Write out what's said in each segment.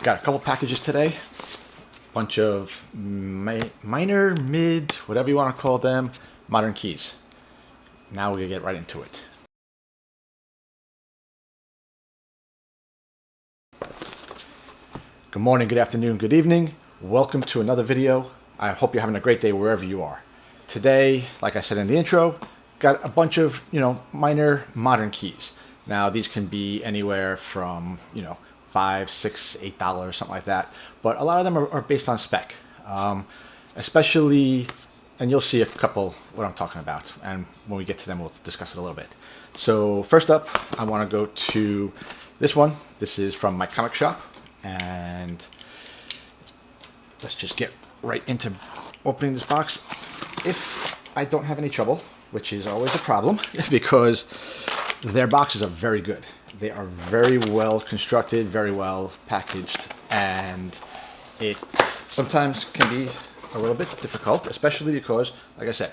got a couple packages today. Bunch of minor, mid, whatever you want to call them, modern keys. Now we're going to get right into it. Good morning, good afternoon, good evening. Welcome to another video. I hope you're having a great day wherever you are. Today, like I said in the intro, got a bunch of, minor modern keys. Now these can be anywhere from, $5, $6, $8, something like that. But a lot of them are based on spec. Especially, and you'll see a couple what I'm talking about. And when we get to them, we'll discuss it a little bit. So first up, I want to go to this one. This is from my comic shop. And let's just get right into opening this box. If I don't have any trouble, which is always a problem, because their boxes are very good. They are very well constructed, very well packaged, and it sometimes can be a little bit difficult, especially because, like I said,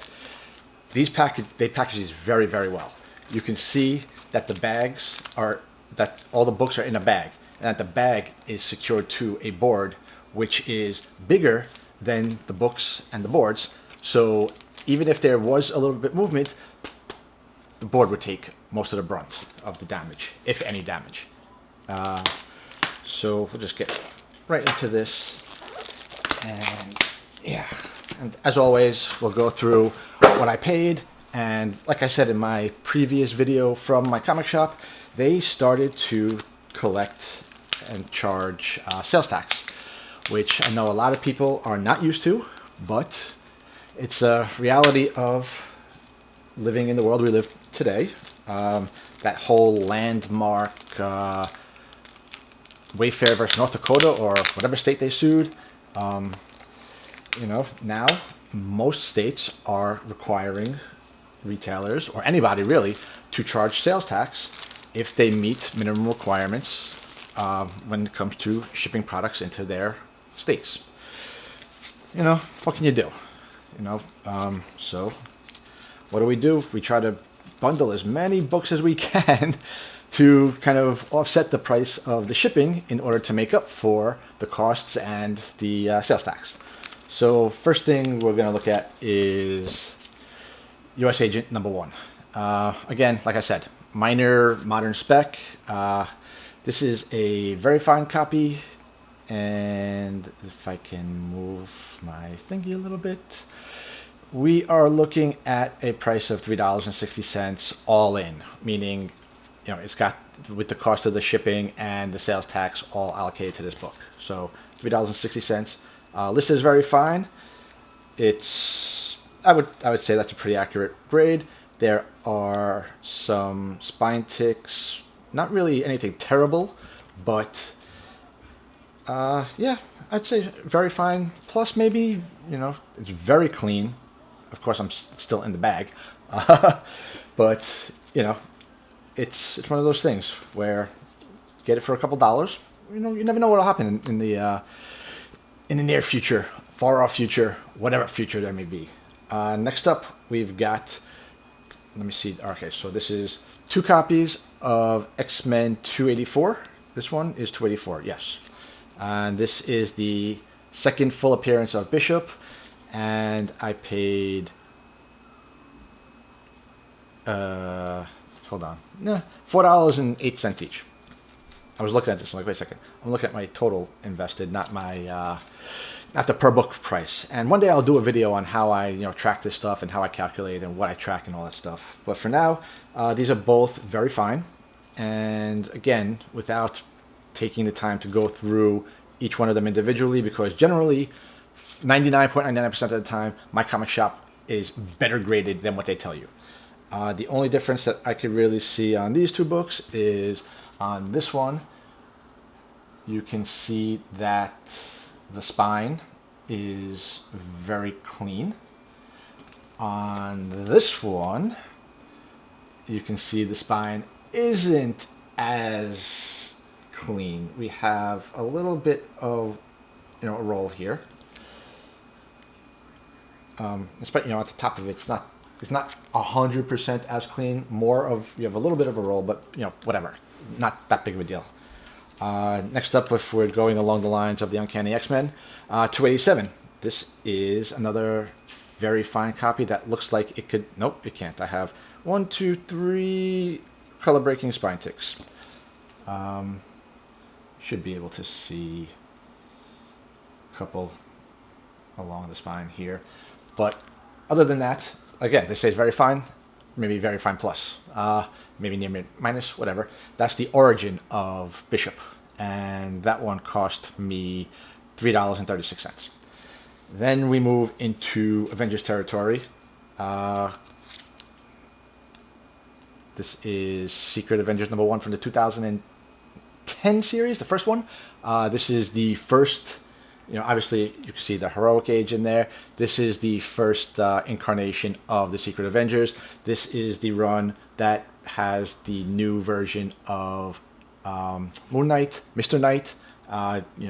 they package these very, very well. You can see that that all the books are in a bag, and that the bag is secured to a board, which is bigger than the books and the boards. So even if there was a little bit movement, the board would take most of the brunt of the damage, if any damage. So we'll just get right into this. And yeah, and as always, we'll go through what I paid. And like I said in my previous video from my comic shop, they started to collect and charge sales tax, which I know a lot of people are not used to, but it's a reality of living in the world we live today. That whole landmark Wayfair versus North Dakota, or whatever state they sued, now most states are requiring retailers, or anybody really, to charge sales tax if they meet minimum requirements when it comes to shipping products into their states. What can you do? So what do? We try to bundle as many books as we can to kind of offset the price of the shipping in order to make up for the costs and the sales tax. So first thing we're going to look at is US Agent number 1. Again, like I said, minor modern spec. This is a very fine copy. And if I can move my thingy a little bit, we are looking at a price of $3.60 all in, meaning, it's got with the cost of the shipping and the sales tax all allocated to this book. So $3.60. List is very fine. I would say that's a pretty accurate grade. There are some spine ticks, not really anything terrible, but yeah, I'd say very fine. Plus, maybe, it's very clean. Of course, I'm still in the bag. But, it's one of those things where get it for a couple dollars. You never know what'll happen in the near future, far off future, whatever future there may be. Next up, we've got, let me see. Okay, so this is 2 copies of X-Men 284. This one is 284, yes. And this is the second full appearance of Bishop, and I paid $4.08 each. I was looking at this, I'm like, wait a second, I'm looking at my total invested, not my not the per book price. And one day I'll do a video on how I track this stuff and how I calculate and what I track and all that stuff. But for now, these are both very fine. And again, without taking the time to go through each one of them individually, because generally 99.99% of the time my comic shop is better graded than what they tell you. The only difference that I could really see on these 2 books is on this one. You can see that the spine is very clean. On this one, you can see the spine isn't as clean. We have a little bit of a roll here. Especially at the top of it, it's not 100% as clean. You have a little bit of a roll, but whatever, not that big of a deal. Next up, if we're going along the lines of the Uncanny X-Men, 287. This is another very fine copy that looks like it could... Nope, it can't. I have 1, 2, 3 color-breaking spine ticks. Should be able to see a couple along the spine here. But other than that, again, this says very fine, maybe very fine plus, maybe near mid minus, whatever. That's the origin of Bishop, and that one cost me $3.36. Then we move into Avengers territory. This is Secret Avengers #1 from the 2010 series, the first one. This is the first, obviously you can see the Heroic Age in there. This is the first incarnation of the Secret Avengers. This is the run that has the new version of Moon Knight, Mr. Knight,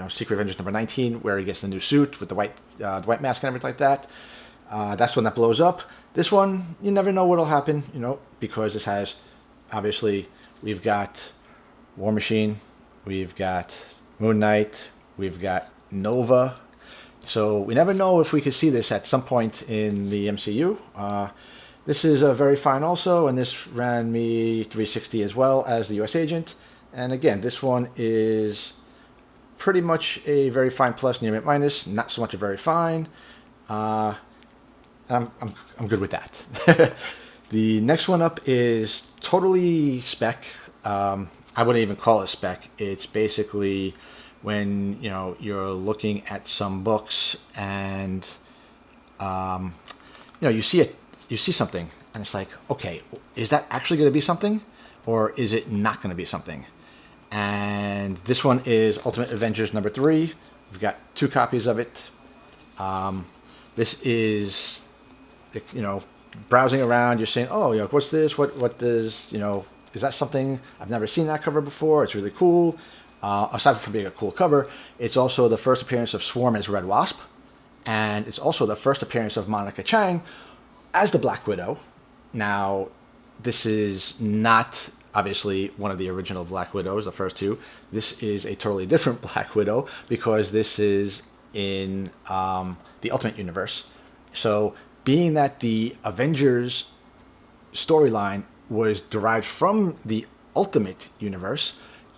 Secret Avengers #19, where he gets the new suit with the white mask and everything like that. That's one that blows up. This one, you never know what'll happen, because this has, obviously, we've got War Machine, we've got Moon Knight, we've got Nova. So we never know if we could see this at some point in the MCU. This is very fine also, and this ran me $360 as well as the US Agent. And again, this one is pretty much a very fine plus, near mid minus, not so much a very fine. I'm good with that. The next one up is totally spec. I wouldn't even call it spec. It's basically when you're looking at some books and you see something and it's like, okay, is that actually going to be something, or is it not going to be something? And this one is Ultimate Avengers #3. We've got 2 copies of it. This is, browsing around, you're saying, oh, what's this? What does, is that something? I've never seen that cover before. It's really cool. Aside from being a cool cover, it's also the first appearance of Swarm as Red Wasp. And it's also the first appearance of Monica Chang as the Black Widow. Now, this is not, obviously, one of the original Black Widows, the first 2. This is a totally different Black Widow because this is in the Ultimate Universe. So, being that the Avengers storyline was derived from the Ultimate Universe,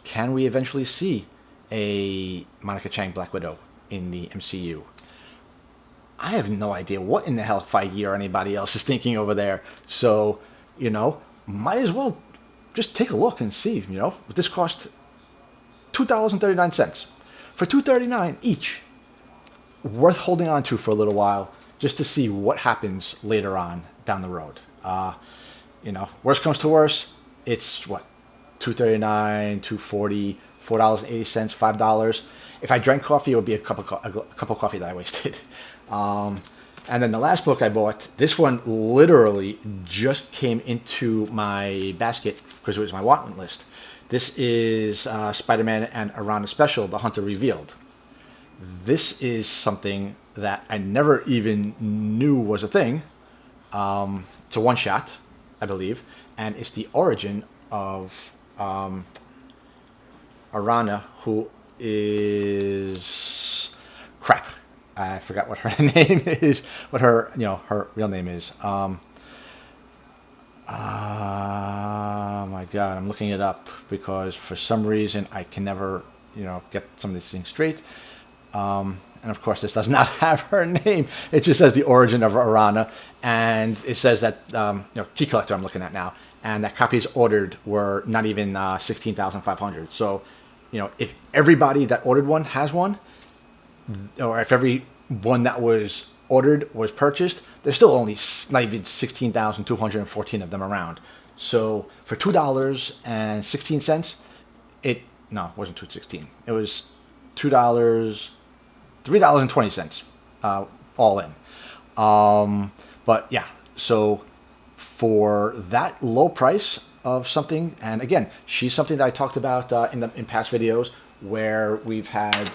can we eventually see a Monica Chang Black Widow in the MCU? I have no idea what in the hell Feige or anybody else is thinking over there. So, might as well just take a look and see, this cost $2.39. For $2.39 each, worth holding on to for a little while just to see what happens later on down the road. Worst comes to worst, it's what? $2.39, $2.40, $4.80, $5. If I drank coffee, it would be a cup of coffee that I wasted. And then the last book I bought, this one literally just came into my basket because it was my want list. This is Spider-Man and Arana Special, The Hunter Revealed. This is something that I never even knew was a thing. It's a one-shot, I believe, and it's the origin of Arana, who is... crap. I forgot what her name is, what her real name is. Oh my God, I'm looking it up because for some reason I can never, get some of these things straight. And of course, this does not have her name. It just says the origin of Arana, and it says that Key Collector I'm looking at now, and that copies ordered were not even 16,500. So, if everybody that ordered one has one, or if every one that was ordered was purchased, there's still only not even 16,214 of them around. So for $2.16, it wasn't $2.16. It was $3.20, all in. But yeah, so for that low price of something, and again, she's something that I talked about in past videos where we've had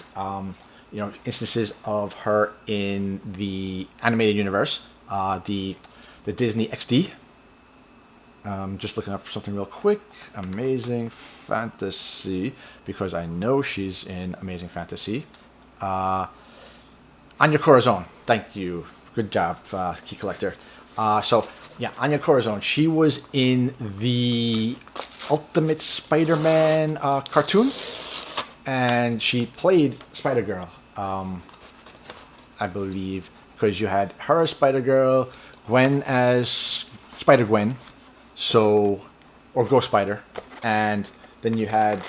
instances of her in the animated universe, the Disney XD. I'm just looking up something real quick. Amazing Fantasy, because I know she's in Amazing Fantasy. Anya Corazon. Thank you. Good job, Key Collector. So, yeah, Anya Corazon. She was in the Ultimate Spider-Man cartoon, and she played Spider-Girl, I believe, because you had her as Spider-Girl, Gwen as Spider-Gwen, so, or Ghost Spider, and then you had,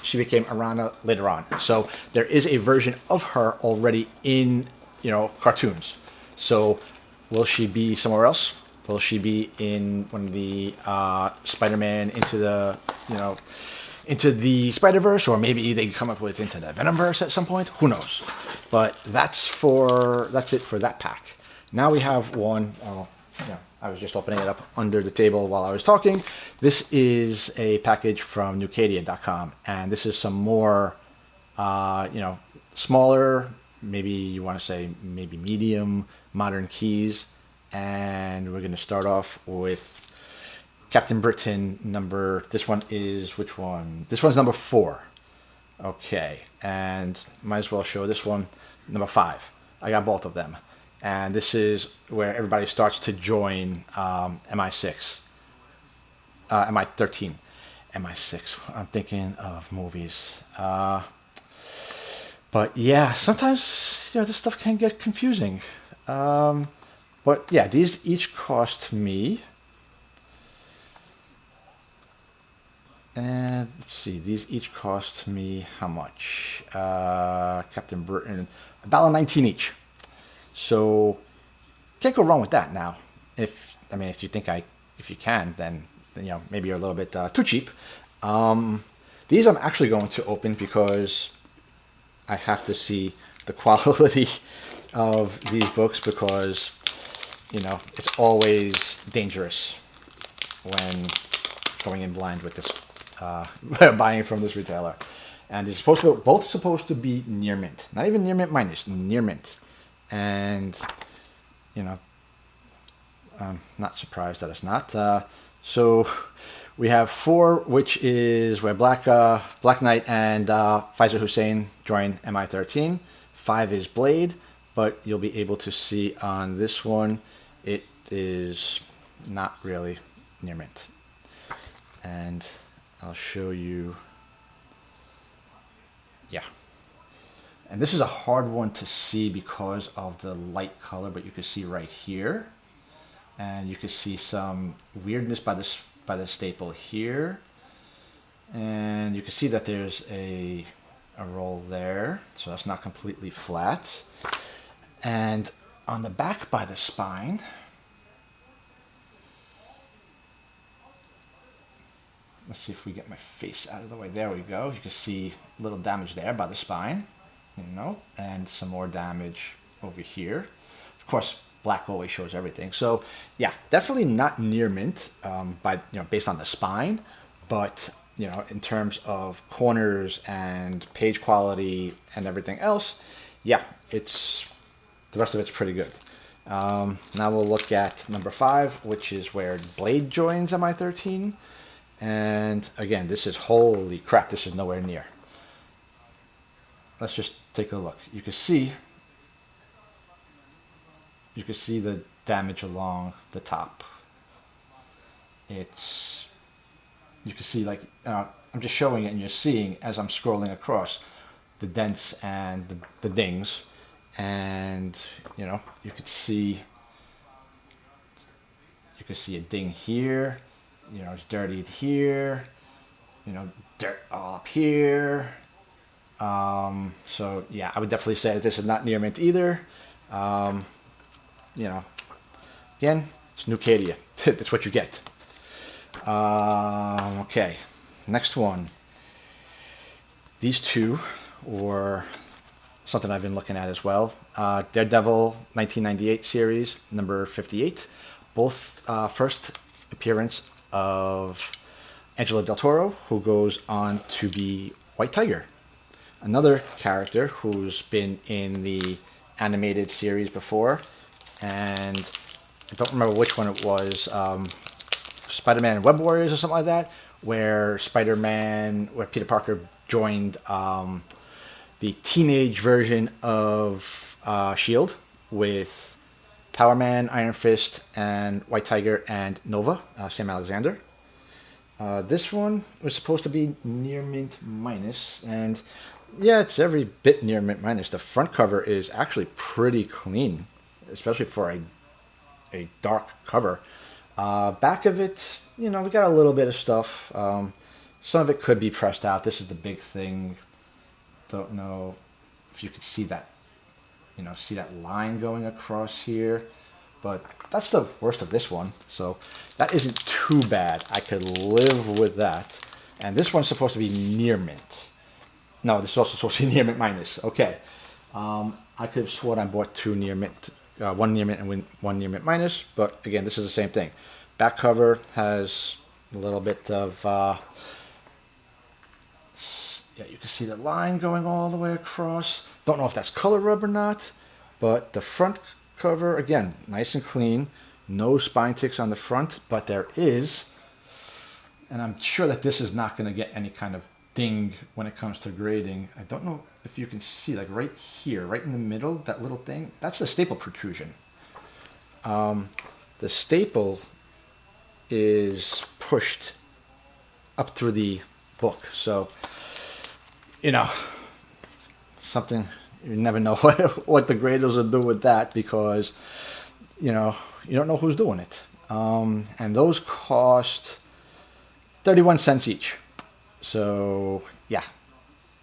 she became Arana later on. So there is a version of her already in, cartoons. So will she be somewhere else? Will she be in one of the Spider-Man into the Spider-Verse, or maybe they come up with into the Venomverse at some point? Who knows? But that's it for that pack. Now we have one. I was just opening it up under the table while I was talking. This is a package from Newcadia.com, and this is some more, smaller, maybe you want to say maybe medium modern keys. And we're going to start off with Captain Britain this one is, which one? This one's number 4. Okay, and might as well show this one, number 5. I got both of them. And this is where everybody starts to join MI6. MI13. MI6. I'm thinking of movies. But yeah, sometimes this stuff can get confusing. But yeah, these each cost me. And let's see, these each cost me how much? Captain Britain, $1.19 each. So can't go wrong with that. Now, if you think if you can, then maybe you're a little bit too cheap. These I'm actually going to open because I have to see the quality of these books, because it's always dangerous when going in blind with this, buying from this retailer. And it's both supposed to be near mint, not even near mint minus, near mint. And I'm not surprised that it's not. So we have 4, which is where Black Knight and Faiza Hussein join MI13. 5 is Blade, but you'll be able to see on this one, it is not really near mint. And I'll show you. Yeah. And this is a hard one to see because of the light color, but you can see right here. And you can see some weirdness by the staple here. And you can see that there's a roll there, so that's not completely flat. And on the back by the spine, let's see if we get my face out of the way. There we go. You can see a little damage there by the spine, and some more damage over here. Of course, black always shows everything. So yeah, definitely not near mint based on the spine, but in terms of corners and page quality and everything else, yeah, the rest of it's pretty good. Now we'll look at number 5, which is where Blade joins MI13. And again, this is, holy crap, this is nowhere near. Let's just take a look. You can see the damage along the top. You can see, I'm just showing it, and you're seeing as I'm scrolling across the dents and the dings, and you could see a ding here. It's dirtied here. Dirt all up here. So yeah, I would definitely say that this is not near mint either. Again, it's Newcadia. That's what you get. Okay, next one. These two were something I've been looking at as well. Daredevil 1998 series, number 58. Both first appearance of Angela Del Toro, who goes on to be White Tiger. Another character who's been in the animated series before, and I don't remember which one it was. Spider-Man Web Warriors or something like that, where Peter Parker joined the teenage version of Shield with Power Man, Iron Fist, and White Tiger and Nova, Sam Alexander. This one was supposed to be near mint minus, and yeah, it's every bit near mint minus. The front cover is actually pretty clean, especially for a dark cover. Back of it, we got a little bit of stuff. Some of it could be pressed out. This is the big thing. Don't know if you could see that, see that line going across here. But that's the worst of this one. So that isn't too bad. I could live with that. And this one's supposed to be near mint. No, this is also supposed to be near mint minus. Okay. I could have sworn I bought two near mint, one near mint and one near mint minus. But again, this is the same thing. Back cover has a little bit of, yeah, you can see the line going all the way across. Don't know if that's color rub or not. But the front cover, again, nice and clean. No spine ticks on the front, but there is, and I'm sure that this is not going to get any kind of ding when it comes to grading. I don't know if you can see, like right here, right in the middle, that little thing, that's the staple protrusion. The staple is pushed up through the book, so, something. You never know what the graders will do with that, because, you don't know who's doing it. And those cost 31 cents each. So, yeah,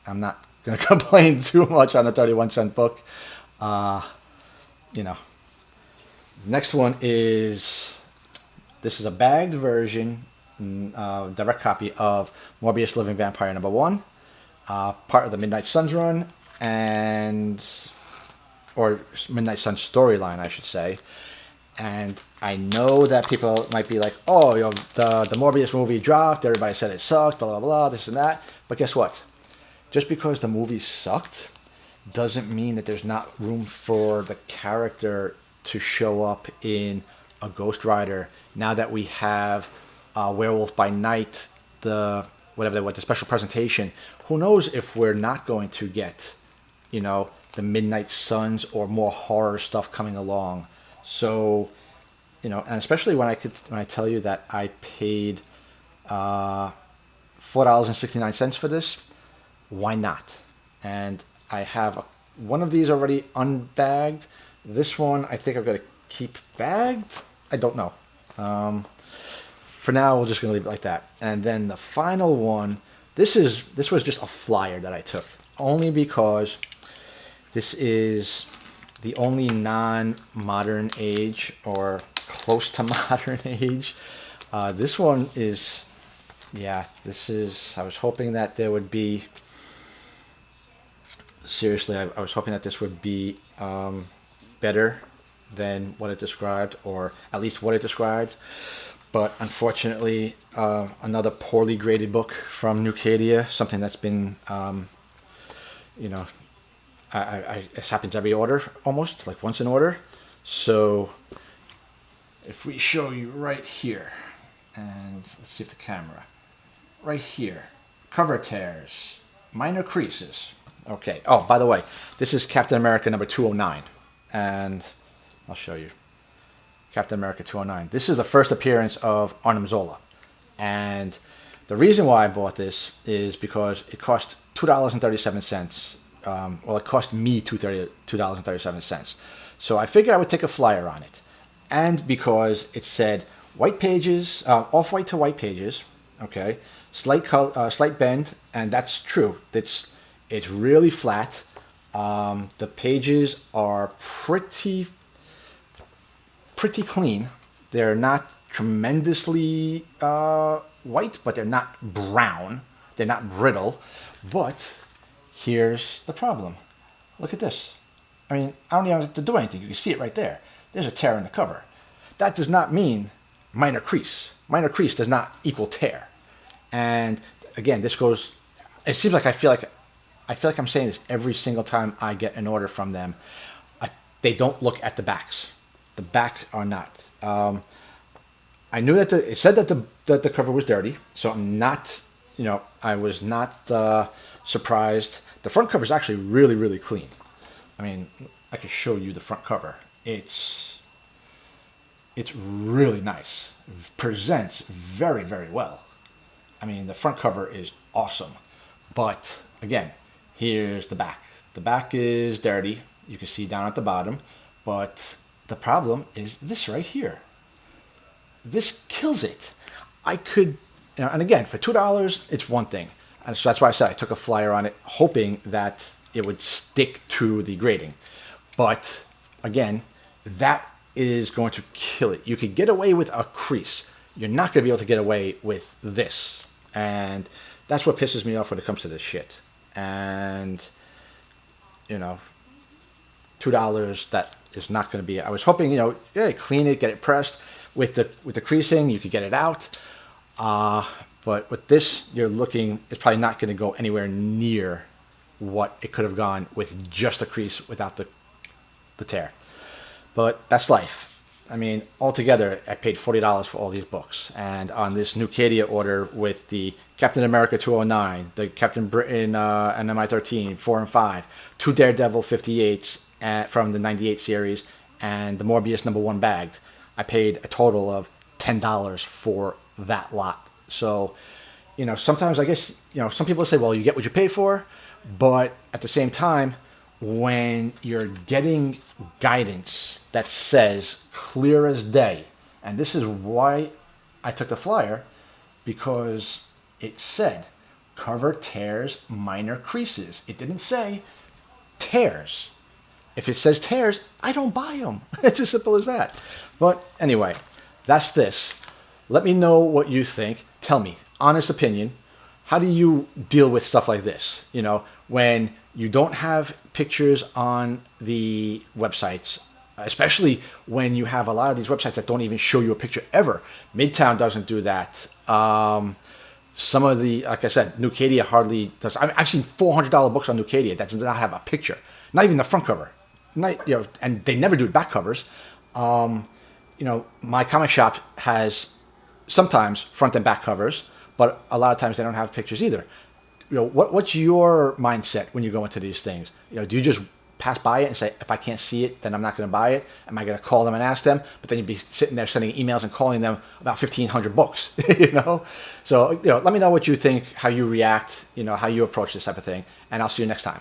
I'm not going to complain too much on a 31-cent book. Next one is, this is a bagged version, direct copy of Morbius Living Vampire #1, part of the Midnight Suns run, or Midnight Sun storyline, I should say. And I know that people might be like, oh, the Morbius movie dropped, everybody said it sucked, blah, blah, blah, this and that. But guess what? Just because the movie sucked doesn't mean that there's not room for the character to show up in a Ghost Rider. Now that we have Werewolf by Night, the special presentation, who knows if we're not going to get the Midnight Suns or more horror stuff coming along. So, and especially when I tell you that I paid $4.69 for this, why not? And I have one of these already unbagged. This one I think I'm going to keep bagged. I don't know. For now, we're just going to leave it like that. And then the final one, this was just a flyer that I took, only because this is the only non-modern age or close to modern age. This one is, I was hoping that there would be, seriously, I was hoping that this would be better than what it described, or at least what it described. But unfortunately, another poorly graded book from Nucadia, something that's been, it happens every order, almost, like once an order. So if we show you right here, and let's see if the camera, right here, cover tears, minor creases. Okay, oh, by the way, this is Captain America number 209, and I'll show you. Captain America 209. This is the first appearance of Arnim Zola. And the reason why I bought this is because it cost $2.37. Well, it cost me $2.37. So I figured I would take a flyer on it. And because it said white pages, off-white to white pages, okay, slight bend, and that's true. It's really flat. The pages are pretty clean. They're not tremendously white, but they're not brown. They're not brittle. But here's the problem. Look at this. I mean, I don't even have to do anything. You can see it right there. There's a tear in the cover. That does not mean minor crease. Minor crease does not equal tear. And again, this goes, it seems like I feel like I'm saying this every single time I get an order from them. They don't look at the backs. The backs are not. I knew that it said that the cover was dirty, so I'm not, I was not surprised. The front cover is actually really, really clean. I mean, I could show you the front cover. It's really nice. It presents very, very well. I mean, the front cover is awesome. But again, here's the back. The back is dirty. You can see down at the bottom. But the problem is this right here. This kills it. I could, and again, for $2, it's one thing. And so that's why I said I took a flyer on it, hoping that it would stick to the grading. But again, that is going to kill it. You could get away with a crease. You're not going to be able to get away with this. And that's what pisses me off when it comes to this shit. And, $2, that is not going to be, I was hoping, yeah, clean it, get it pressed. With the creasing, you could get it out. But with this, it's probably not going to go anywhere near what it could have gone with just a crease without the tear. But that's life. I mean, altogether, I paid $40 for all these books. And on this New Cadia order with the Captain America 209, the Captain Britain and MI13 4 and 5, 2 Daredevil 58s from the 98 series, and the Morbius #1 bagged, I paid a total of $10 for that lot. So, sometimes I guess, some people say, well, you get what you pay for. But at the same time, when you're getting guidance that says clear as day, and this is why I took the flyer, because it said cover tears, minor creases. It didn't say tears. If it says tears, I don't buy them. It's as simple as that. But anyway, that's this. Let me know what you think. Tell me, honest opinion. How do you deal with stuff like this? When you don't have pictures on the websites, especially when you have a lot of these websites that don't even show you a picture ever. Midtown doesn't do that. Some of the, like I said, New Cadia hardly does. I've seen $400 books on New Cadia that does not have a picture, not even the front cover. And they never do back covers. My comic shop has sometimes front and back covers, but a lot of times they don't have pictures either. What's your mindset when you go into these things? Do you just pass by it and say, if I can't see it, then I'm not going to buy it? Am I going to call them and ask them? But then you'd be sitting there sending emails and calling them about 1,500 books, So, let me know what you think, how you react, how you approach this type of thing, and I'll see you next time.